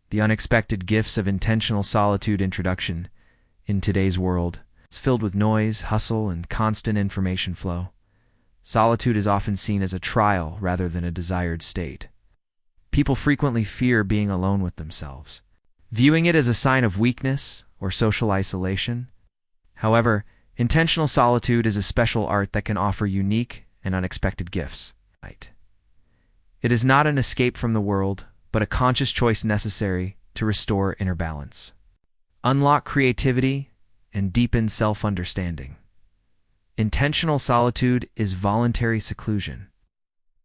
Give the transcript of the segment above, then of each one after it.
The unexpected gifts of intentional solitude introduction. In today's world, it's filled with noise, hustle, and constant information flow. Solitude is often seen as a trial rather than a desired state. People frequently fear being alone with themselves, viewing it as a sign of weakness or social isolation. However, intentional solitude is a special art that can offer unique and unexpected gifts. It is not an escape from the world, but a conscious choice necessary to restore inner balance, unlock creativity, and deepen self-understanding. Intentional solitude is voluntary seclusion,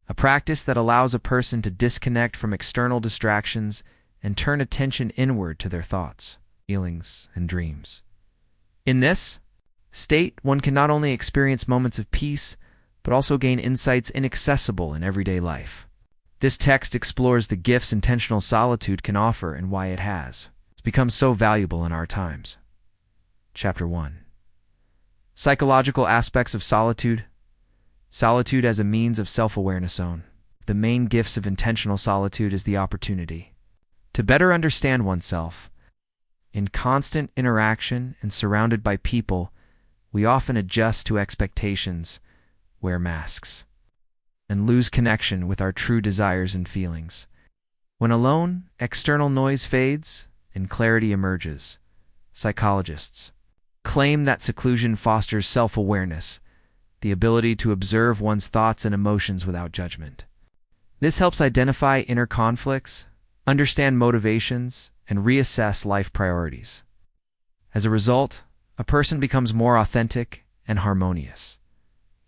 a practice that allows a person to disconnect from external distractions and turn attention inward to their thoughts, feelings, and dreams. In this state, one can not only experience moments of peace, but also gain insights inaccessible in everyday life. This text explores the gifts intentional solitude can offer and why it has become so valuable in our times. Chapter 1. Psychological aspects of solitude. Solitude as a means of self-awareness. The main gifts of intentional solitude is the opportunity to better understand oneself. In constant interaction and surrounded by people, we often adjust to expectations, wear masks, and lose connection with our true desires and feelings. When alone, external noise fades and clarity emerges. Psychologists claim that seclusion fosters self-awareness, the ability to observe one's thoughts and emotions without judgment. This helps identify inner conflicts, understand motivations, and reassess life priorities. As a result, a person becomes more authentic and harmonious.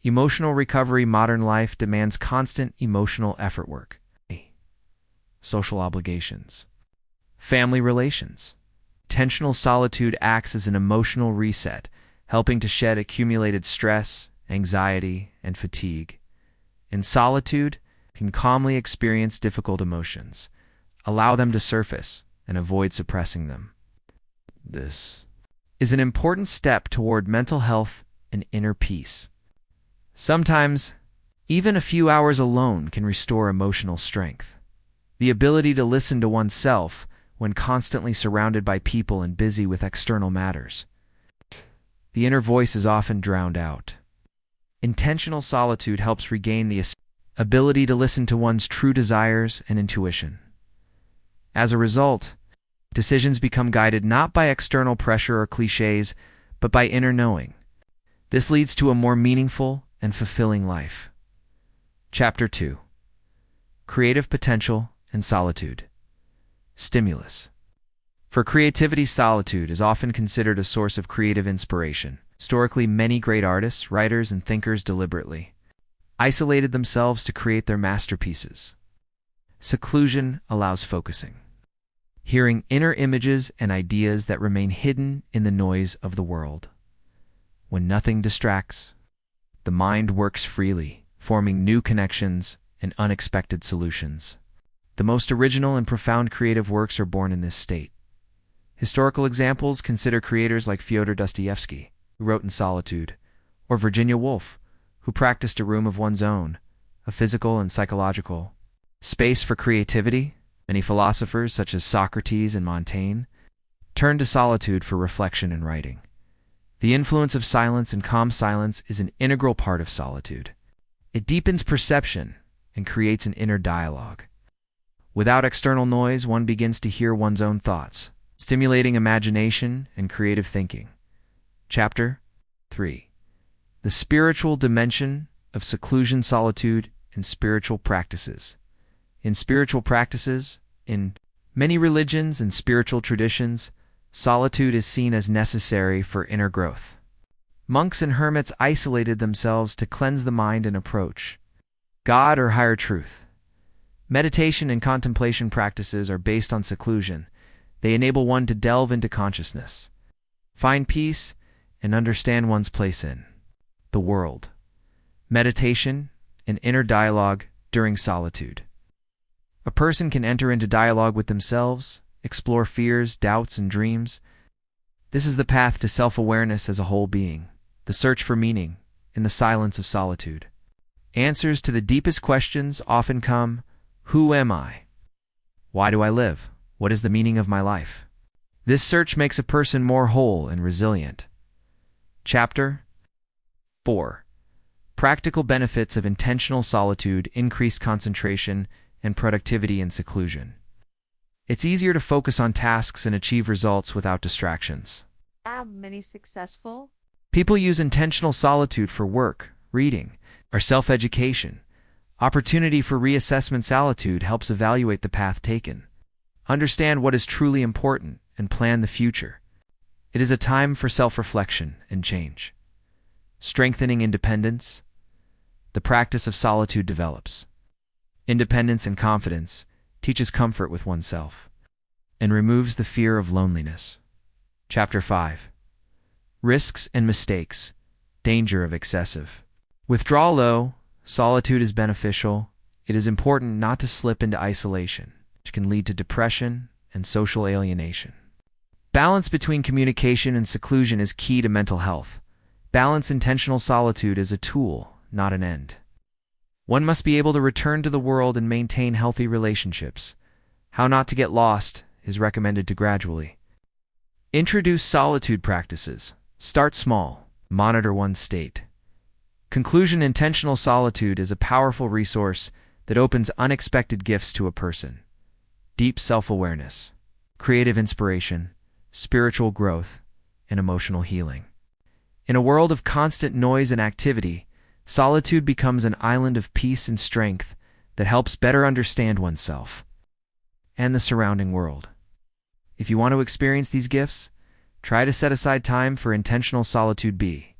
Emotional recovery. Modern life demands constant emotional effort work. Social obligations. Family relations. Intentional solitude acts as an emotional reset, helping to shed accumulated stress, anxiety, and fatigue. In solitude, can calmly experience difficult emotions, allow them to surface, and avoid suppressing them. This is an important step toward mental health and inner peace. Sometimes, even a few hours alone can restore emotional strength. The ability to listen to oneself when constantly surrounded by people and busy with external matters. The inner voice is often drowned out. Intentional solitude helps regain the ability to listen to one's true desires and intuition. As a result, decisions become guided not by external pressure or cliches, but by inner knowing. This leads to a more meaningful and fulfilling life. Chapter 2. Creative potential and solitude. Stimulus. For creativity, solitude is often considered a source of creative inspiration. Historically, many great artists, writers, and thinkers deliberately isolated themselves to create their masterpieces. Seclusion allows focusing, hearing inner images and ideas that remain hidden in the noise of the world. When nothing distracts, the mind works freely, forming new connections and unexpected solutions. The most original and profound creative works are born in this state. Historical examples consider creators like Fyodor Dostoevsky, who wrote in solitude, or Virginia Woolf, who practiced a room of one's own, a physical and psychological space for creativity. Many philosophers, such as Socrates and Montaigne, turned to solitude for reflection and writing. The influence of silence and calm silence is an integral part of solitude. It deepens perception and creates an inner dialogue. Without external noise, one begins to hear one's own thoughts, stimulating imagination and creative thinking. Chapter 3. The spiritual dimension of seclusion, solitude, and spiritual practices. In spiritual practices, in many religions and spiritual traditions, solitude is seen as necessary for inner growth. Monks and hermits isolated themselves to cleanse the mind and approach God or higher truth. Meditation and contemplation practices are based on seclusion. They enable one to delve into consciousness, find peace, and understand one's place in the world. Meditation and inner dialogue during solitude. A person can enter into dialogue with themselves, explore fears, doubts, and dreams. This is the path to self-awareness as a whole being, the search for meaning in the silence of solitude. Answers to the deepest questions often come: who am I? Why do I live? What is the meaning of my life? This search makes a person more whole and resilient. Chapter 4. Practical benefits of intentional solitude: increased concentration and productivity in seclusion. It's easier to focus on tasks and achieve results without distractions. Are many successful? People use intentional solitude for work, reading, or self-education. Opportunity for reassessment. Solitude helps evaluate the path taken, understand what is truly important, and plan the future. It is a time for self-reflection and change. Strengthening independence. The practice of solitude develops independence and confidence, teaches comfort with oneself, and removes the fear of loneliness. Chapter 5. Risks and mistakes. Danger of excessive withdrawal. Though solitude is beneficial, it is important not to slip into isolation, which can lead to depression and social alienation. Balance between communication and seclusion is key to mental health. Balance. Intentional solitude is a tool, not an end. One must be able to return to the world and maintain healthy relationships. How not to get lost is recommended to gradually introduce solitude practices. Start small. Monitor one's state. Conclusion. Intentional solitude is a powerful resource that opens unexpected gifts to a person. Deep self-awareness, creative inspiration, spiritual growth, and emotional healing. In a world of constant noise and activity, solitude becomes an island of peace and strength that helps better understand oneself and the surrounding world. If you want to experience these gifts, try to set aside time for intentional solitude. Be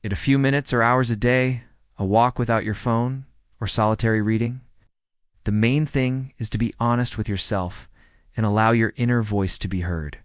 it a few minutes or hours a day, a walk without your phone, or solitary reading. The main thing is to be honest with yourself and allow your inner voice to be heard.